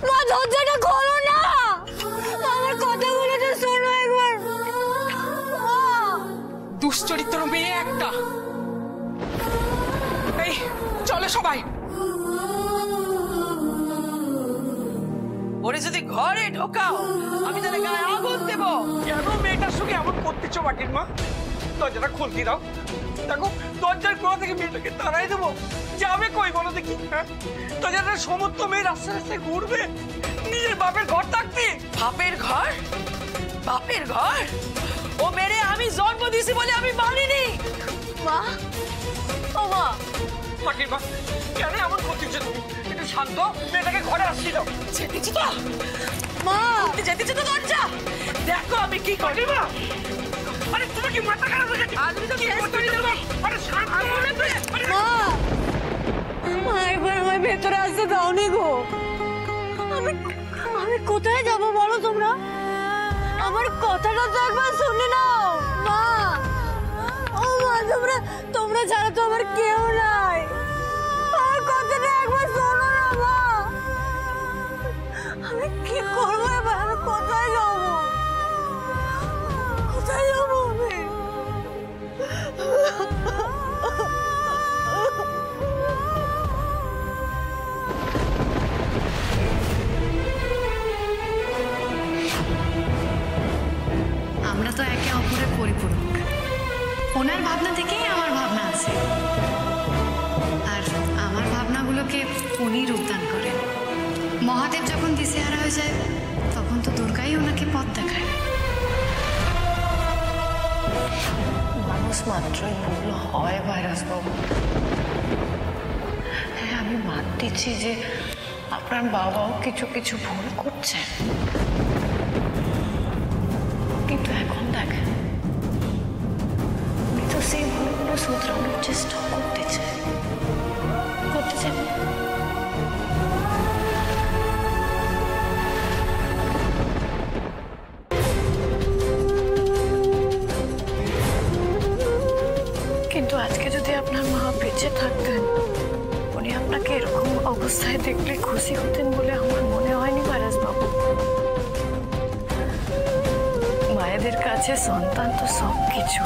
মা দরজাটা খোলো না, আমার কথাগুলো তো শোনো একবার। দুশ্চরিত্র মেয়ে একটা। এই চলো সবাই। ওরে যদি ঘরে ঢোকাও আমি তাহলে গায়ে আগুন দেবো। কেন মেয়েটার সঙ্গে এমন করতেছ বাটির মা? দরজাটা খুলতে দাও। দেখো দরজার কোণা থেকে মেয়েটাকে তাড়াই দেবো, যাবে কই বলো দেখি? হ্যাঁ, দরজাটা সমস্ত মেয়ে রাস্তায় রাস্তায় ঘুরবে নিজের বাপের ঘর থাকতে। বাপের ঘর? বাপের ঘর? ও মেরে আমি জন্ম দিয়েছি বলে আমি মানিনি। মা, ও মা। বাটির মা কেন এমন করতেছ তুমি? একটু শান্ত, মেয়েটাকে ঘরে আসতে দাও। যেতেছি তো মা, যেতেছি তো দরজা দেখো আমি কি করি। মা আরে তুমি কি মাথা খারাপ হয়ে গেছে? আজ তো শেষ করে দেবো। আরে শান্ত মা, মা একবার আমার ভেতরে আসতে দাওনি গো। আমি কোথায় যাবো বলো তোমরা? আমার কথাটা তো একবার শুনে নাও মা। ও মা, তোমরা ছাড়া তো আমার কেউ নাই। আমার কথাটা একবার শোনো না মা। আমি কি করবো এবার? আমি কোথায় যাবো? কোথায় যাবো আমি? আমরা তো একে অপরের পরিপূরক। ওনার ভাবনা থেকেই আমার ভাবনা আছে, আর আমার ভাবনাগুলোকে উনি রূপদান করেন। মহাদেব যখন দিশেহারা হয়ে যায় তখন তো দুর্গাই ওনাকে পথ দেখায়। মানুষ মাত্রই ভুল হয় ভাইরাসবাবু। হ্যাঁ, আমি বাদ দিচ্ছি যে আপনার বাবাও কিছু কিছু ভুল করছে, কিন্তু এখন দেখেন উনি তো সেই ভুলগুলো শুধরানোর চেষ্টা করতে চায়। কিন্তু আজকে যদি আপনার মা বেঁচে থাকতেন উনি আপনাকে এরকম অবস্থায় দেখলে খুশি হতেন বলে আমার মনে হয়নি ভাইরাসবাবু। মায়েদের কাছে সন্তান তো সব কিছু।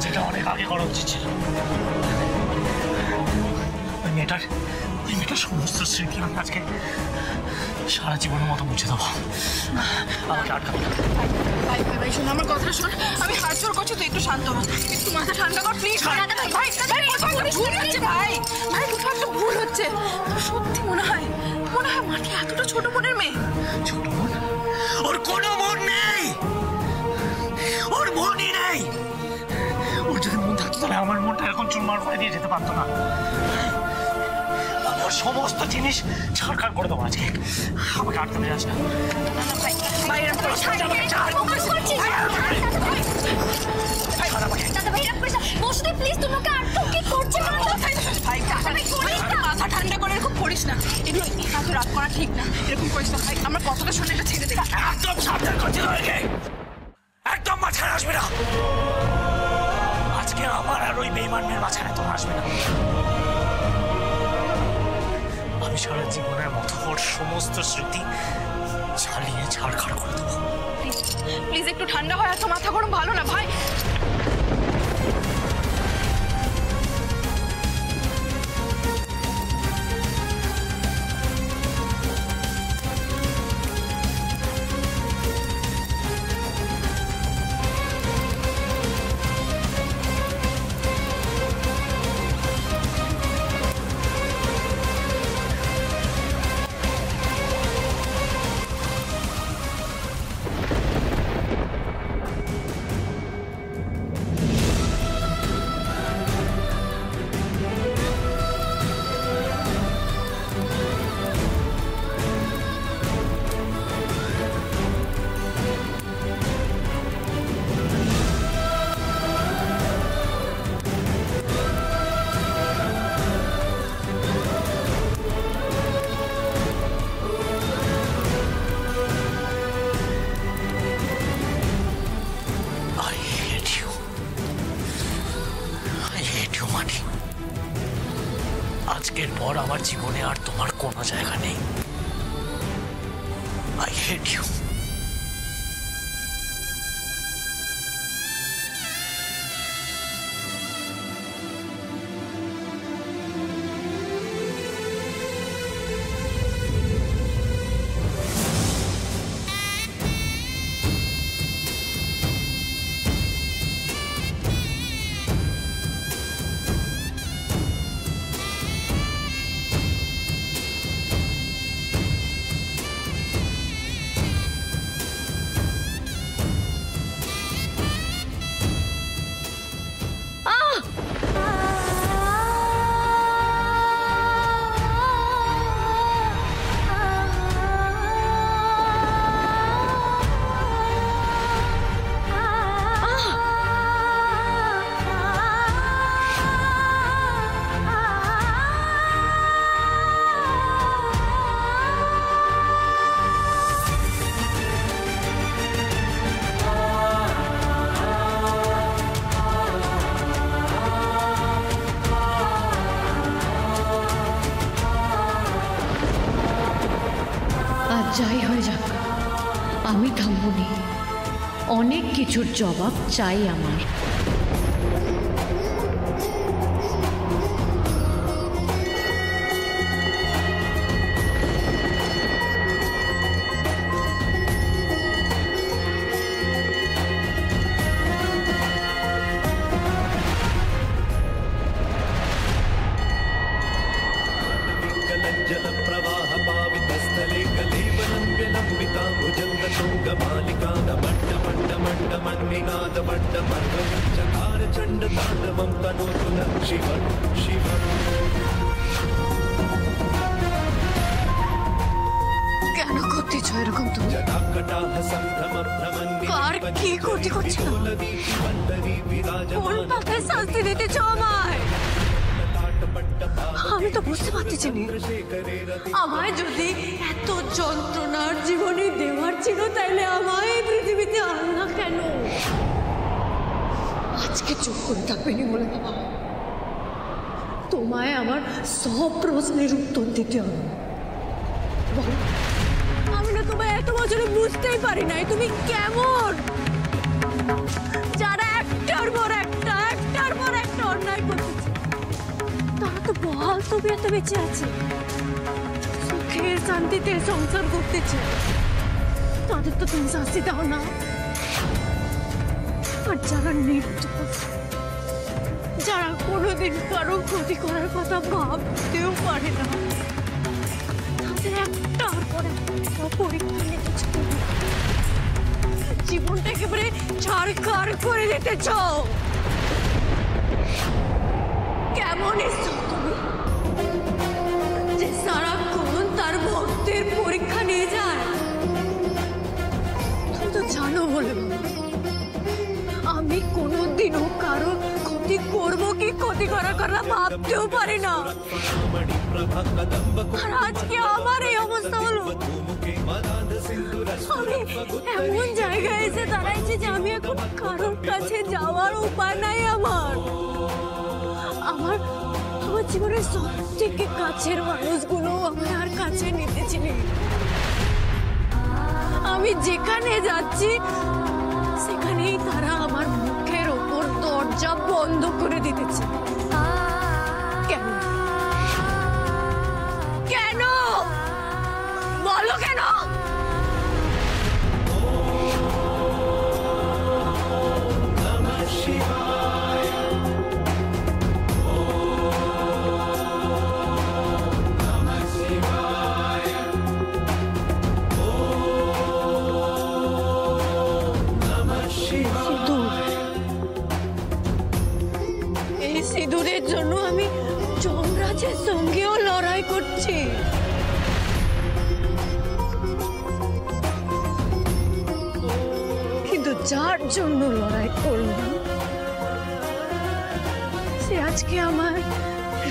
যেটা অনেক আগে করা উচিত ছিল। ওই মেয়েটার সমস্ত স্মৃতি আমি আজকে সারা জীবনের মতো মুছে দেবো। আমাকে আটকাবে না। ভাই ভাই ভাই শোন, আমার কথা শোন। আমি হাত জোর করছি, তুই একটু শান্ত হ, একটু মাথা ঠান্ডা কর প্লিজ। ভাই ভাই ভুল হচ্ছে, ভাই ভাই কোথাও একটা ভুল হচ্ছে। সত্যি মনে হয় মাটি এতটা ছোট মনের মেয়ে। ছোট মন? ওর কোনো মন নেই, ওর মনই নেই। ওর যদি মন থাকতো তাহলে আমার মনটা এরকম চুরমার করে দিয়ে যেতে পারতো না। আমার সমস্ত জিনিস ছাড়খাড় করে দেবো আজকে। আমাকে আটকাতে যাস না। মাথা ঠান্ডা করে এরকম করিস না, এগুলো এত রাগ করা ঠিক না। এরকম করিস না ভাই, আমার কথাটা শুনে এটা ছেড়ে দে। একদম সাবধান করছি তোকে, একদম মাঝখানে আসবে না। আজকে আমার আর ওই বেঈমান মেয়ের মাঝখানে তোর আসবে না। আমি সারা জীবনের মতো ওর সমস্ত স্মৃতি ঝালিয়ে ছাড়খাড় করে দেবো। প্লিজ একটু ঠান্ডা হয়, এত মাথা গরম ভালো না ভাই। আজকের পর আমার জীবনে আর তোমার কোনো জায়গা নেই। I hate you. যাই হয়ে যাক, আমি থামবনি। অনেক কিছুর জবাব চাই আমার। কেন করতেছ এরকম তুমি? আর কি ক্ষতি করছো? কোন পাপের শাস্তি দিতেছ আমায়? আমি তো বুঝতে পারতেছি না। আমায় যদি এত যন্ত্রণার জীবনে দেওয়ার ছিল, তাইলে আমায় এই পৃথিবীতে আনলা কেন? আজকে চুপ করে থাকবেনি বলে তোমায় আমার সব প্রশ্নের উত্তর দিতে হবে। বলো, আমি না তোমায় এত বছরে বুঝতেই পারি নাই তুমি কেমন। যারা একটার পর একটা অন্যায় করতেছে, তারা তো বহাল তবিয়তে বেঁচে আছে, সুখে শান্তিতে সংসার করতেছে। তাদের তো তুমি শাস্তি দাও না। আর যারা নির্দোষ, যারা কোনোদিন কারো ক্ষতি করার কথা ভাবতেও পারে না, তাদের একটার পর একটা পরীক্ষা নিতে চাও, জীবনটা একেবারে ছাড়খাড় করে দিতে চাও। কেমন এসছো তুমি, যে সারাক্ষণ তার ভক্তের পরীক্ষা নিয়ে যায়? তুমি তো জানো বলে আমি কোনোদিনও কারো ক্ষতি করবো কি ক্ষতি করার কথা ভাবতেও পারি না। আর আজকে আমার এই অবস্থা হলো। আমি এমন জায়গায় এসে দাঁড়াইছি যে আমি এখন কারোর কাছে যাওয়ার উপায় নাই আমার। আমার জীবনের সব থেকে কাছের মানুষগুলো আমার আর কাছে নিতেছি না। আমি যেখানে যাচ্ছি সেখানেই তারা আমার মুখের ওপর দরজা বন্ধ করে দিতেছে। কেন কেন বলো কেন? সিঁদুরের জন্য আমি যমরাজের সঙ্গেও লড়াই করছি। কিন্তু যার জন্য লড়াই করলাম, সে আজকে আমার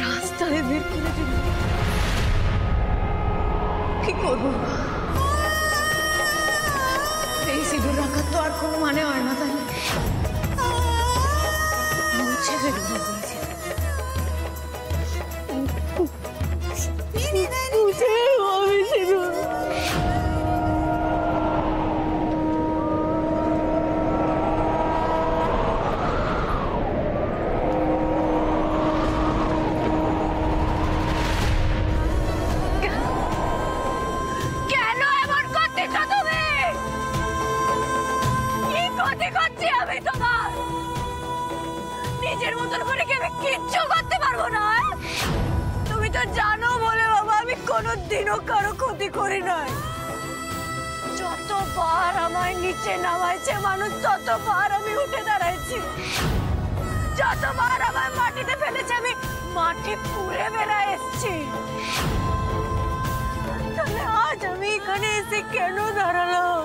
রাস্তায় বের করে দিল। কি করব? এই সিঁদুর রাখার তো আর কোনো মানে হয় না, তাই না? মুছে ফেলবো। ক্ষতি করছি আমি তোমার? নিজের মতন করে কি আমি কিচ্ছু করতে পারবো না? তুমি তো জানো বলে বাবা আমি কোনোদিনও কারো ক্ষতি করি নাই। যতবার আমায় নিচে নামাইছে মানুষ ততবার আমি উঠে দাঁড়াইছি। যতবার আমার মাটিতে ফেলেছে আমি মাটি পুড়ে বেড়ায় এসছি। তাহলে আজ আমি এখানে এসে কেন দাঁড়ালাম?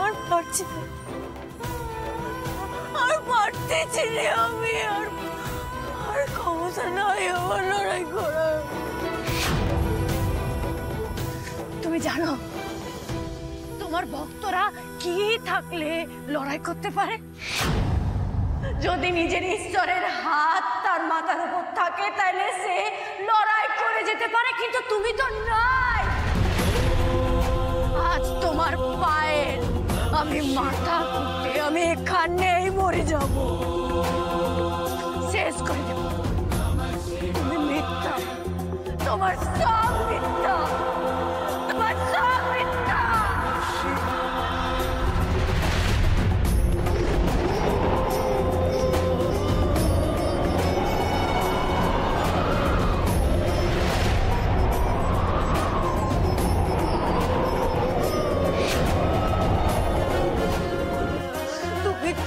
আর পারছি না, আর পারতেছি না আমি, আর ক্ষমতা নাই আমার লড়াই করার। তুমি জানো তোমার ভক্তরা কি থাকলে লড়াই করতে পারে? যদি নিজের ঈশ্বরের হাত তার মাথার উপর থাকে তাহলে সে লড়াই করে যেতে পারে, কিন্তু তুমি তো নাই। আজ তোমার পায়ের আমি মাথা কুটে আমি এখানেই মরে যাব, শেষ করে দেব। তুমি মিথ্যা, তোমার সব মিথ্যা, তোমার সব মিথ্যা।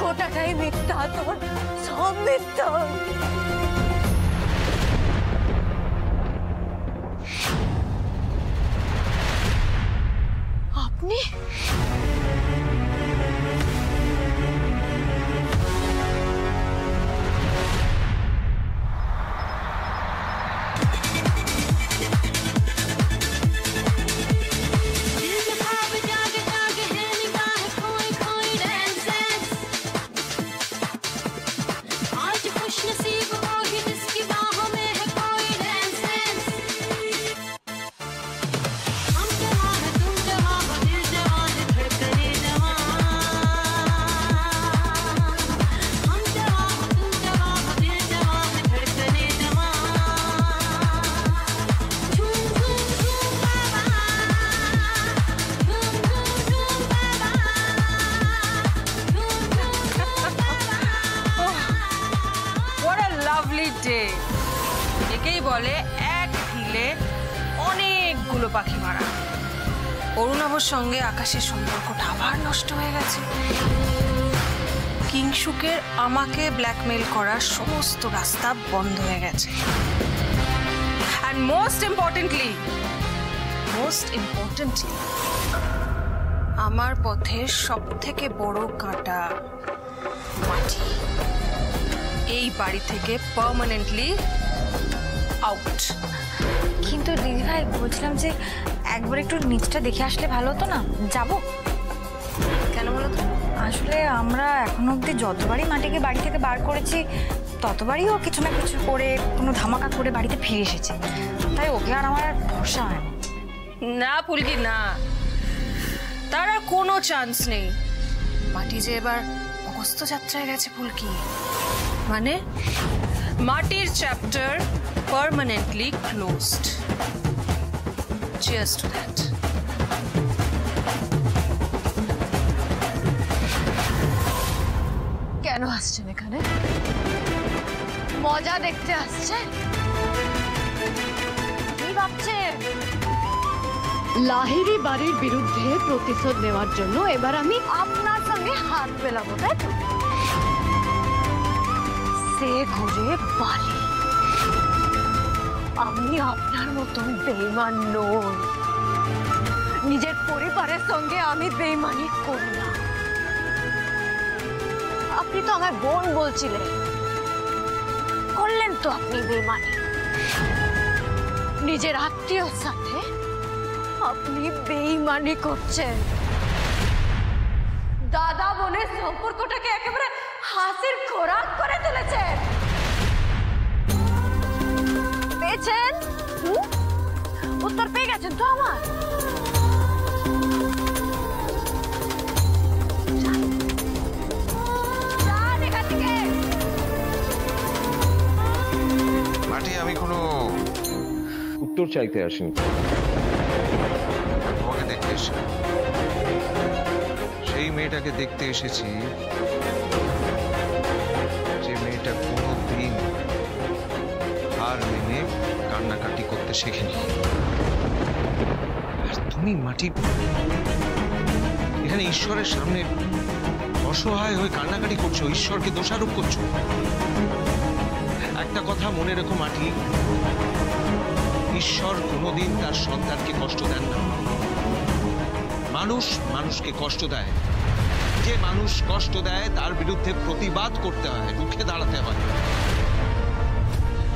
কোটাটাই মিথ্যা, তোমার সব মিথ্যা। আপনি একেই বলে এক ঢিলে অনেকগুলো পাখি মারা। অরুণাভর সঙ্গে আকাশের সম্পর্কটা আবার নষ্ট হয়ে গেছে। কিংশুকের আমাকে ব্ল্যাকমেল করার সমস্ত রাস্তা বন্ধ হয়ে গেছে। অ্যান্ড মোস্ট ইম্পর্টেন্টলি আমার পথের সব থেকে বড় কাঁটা মাটি এই বাড়ি থেকে পার্মানেন্টলি আউট। কিন্তু দিদি ভাই বলছিলাম যে একবার একটু নিচটা দেখে আসলে ভালো হতো না? যাবো? কেন বলো তো? আসলে আমরা এখনো অব্দি যতবারই মাটিকে বাড়ি থেকে বার করেছি ততবারই ও কিছু না কিছু করে কোনো ধামাকা করে বাড়িতে ফিরে এসেছে। তাই ওকে আর আমার আর ভরসা হয় না পুলকি, না, তার আর কোনো চান্স নেই। মাটি যে এবার অগস্ত যাত্রায় গেছে পুলকি, মানে মাটির chapter permanently closed. Cheers to that. কেন আসছেন এখানে? মজা দেখতে আসছেন? কি ভাবছেন? লাহিড়ী বাড়ির বিরুদ্ধে প্রতিশোধ নেওয়ার জন্য এবার আমি আপনার সঙ্গে হাত মেলাবো, তাই তো? সে ঘুরে বালি। আমি আপনার মতন বেঈমান নই। নিজের পরিবারের সঙ্গে আমি বেঈমানি করি না। আপনি তো আমার বোন বলছিলেন, করলেন তো আপনি বেঈমানি। নিজের আত্মীয়র সাথে আপনি বেঈমানি করছেন। দাদা বোনের সম্পর্কটাকে একেবারে হাসির খোরাক করে তুলেছেন। পেয়েছেন? উত্তর পেয়ে গেছেন তো আমার? মাটি, আমি কোনো উত্তর চাইতে আসিনি, তোমাকে দেখতে এসেছি। সেই মেয়েটাকে দেখতে এসেছি, যে মেয়েটা কোনোদিন হার মেনে কান্নাকাটি করতে শেখেনি। আর তুমি মাটি এখানে ঈশ্বরের সামনে অসহায় হয়ে কান্নাকাটি করছো, ঈশ্বরকে দোষারোপ করছো। একটা কথা মনে রেখো মাটি, ঈশ্বর কোনোদিন তার সন্তানকে কষ্ট দেন না। মানুষ মানুষকে কষ্ট দেয়, যে মানুষ কষ্ট দেয় তার বিরুদ্ধে প্রতিবাদ করতে হয়, রুখে দাঁড়াতে হয়।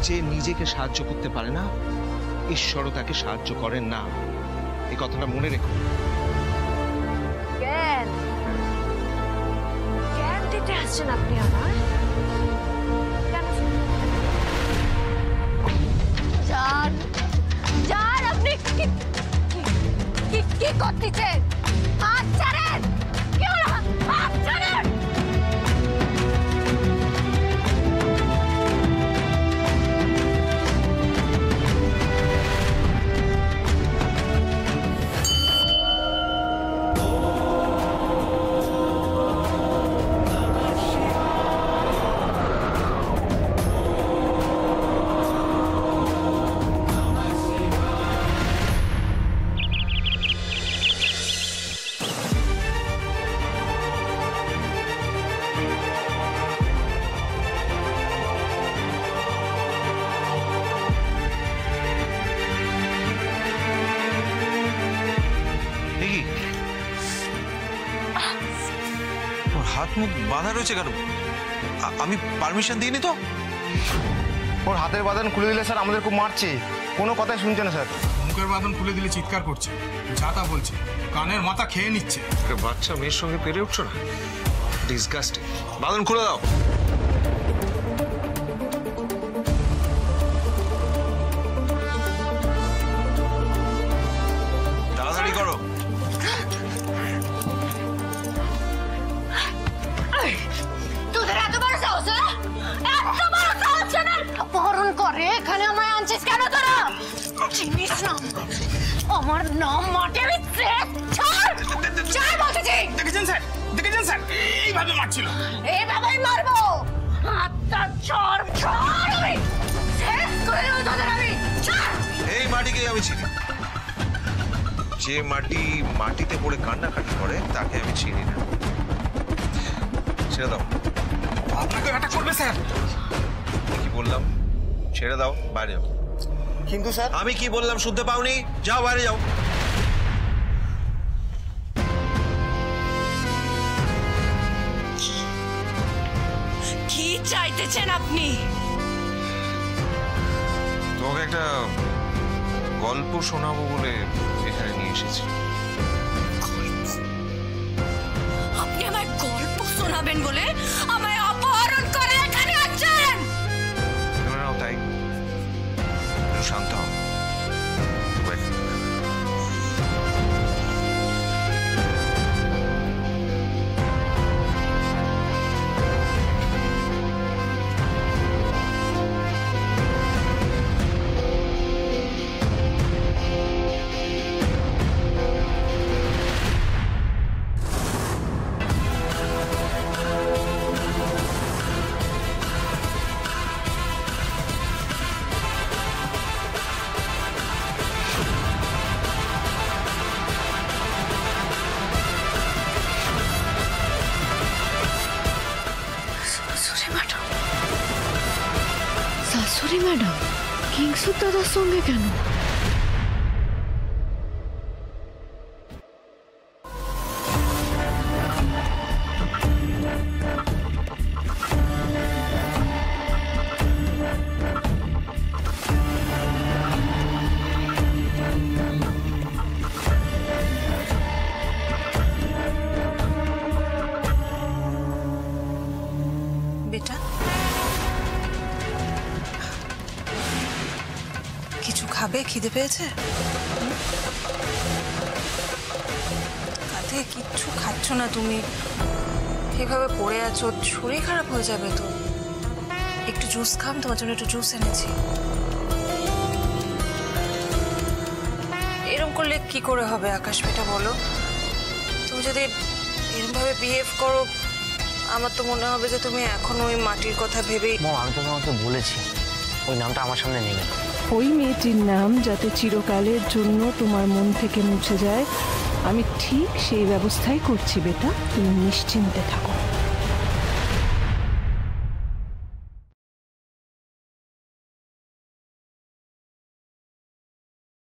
যে নিজেকে সাহায্য করতে পারে না, ঈশ্বরও তাকে সাহায্য করেন না। এই কথাটা মনে রেখো। জ্ঞান জ্ঞান দিতে আসছেন আপনি আমার? কেন? যান যান, আপনি কি করতেছেন? হাত ছাড়েন! কি হলো? হাত ছাড়েন! হাত মুখ বাঁধা রয়েছে কেন? আমি পারমিশন দিইনি তো। ওর হাতের বাঁধন খুলে দিলে স্যার আমাদের খুব মারছে, কোনো কথাই শুনছে না স্যার। মুখের বাঁধন খুলে দিলে চিৎকার করছে, যা তা বলছে, কানের মাথা খেয়ে নিচ্ছে। বাচ্চা মেয়ের সঙ্গে পেরে উঠছো না? ডিসগাস্টিং। বাঁধন খুলে দাও। তাড়াতাড়ি করো। তোদের এত বড় সাহস? এত বড় সাহস না? অপহরণ করে এখানে আমায় আনছিস কেন তোরা? চিনিস না আমার নাম মাটির ছাড় ছাড় বলতেছি। দেখেছেন স্যার এইভাবে মারছিল। এইভাবেই মারবো। হাতটা ছাড় ছাড়, আমি শেষ করে দেবো তোদের। আমি ছাড়। এই মাটিকে আমি চিনি। যে মাটিতে পড়ে কান্নাকাটি করে তাকে আমি চিনি না। ছেড়ে দাও। আপনাকে অ্যাটাক করবে স্যার। কি বললাম? ছেড়ে দাও, বাইরে যাও। কিন্তু স্যার আমি কি বললাম শুনতে পাওনি? যাও বাইরে যাও। কি চাইতেছেন আপনি? তোমাকে একটা গল্প শোনাবো বলে এখানে নিয়ে এসেছি। আপনি আমায় গল্প শোনাবেন বলে আমায় অপহরণ করে এখানে আনছেন? নাও তাই, একটু শান্ত হও। শাশুড়ি ম্যাডাম কিংসুক দাদার সঙ্গে কেন? বেটা, কিছু খাবে? খিদে পেয়েছে? কাঁধে কিচ্ছু খাচ্ছ না তুমি, এভাবে পড়ে আছো, শরীর খারাপ হয়ে যাবে তো। একটু জুস খাম, তোমার জন্য একটু জুস এনেছি। এরকম করলে কি করে হবে আকাশ বেটা, বলো? তুমি যদি এরকমভাবে বিহেভ করো, আমার তো মনে হবে যে তুমি এখন ওই মাটির কথা ভেবেই। মম, আমি তো তোমাকে বলেছি ওই নামটা আমার সামনে নেবে না। ওই মেয়েটির নাম যাতে চিরকালের জন্য তোমার মন থেকে মুছে যায়, আমি ঠিক সেই ব্যবস্থাই করছি বেটা, তুমি নিশ্চিন্তে থাকো।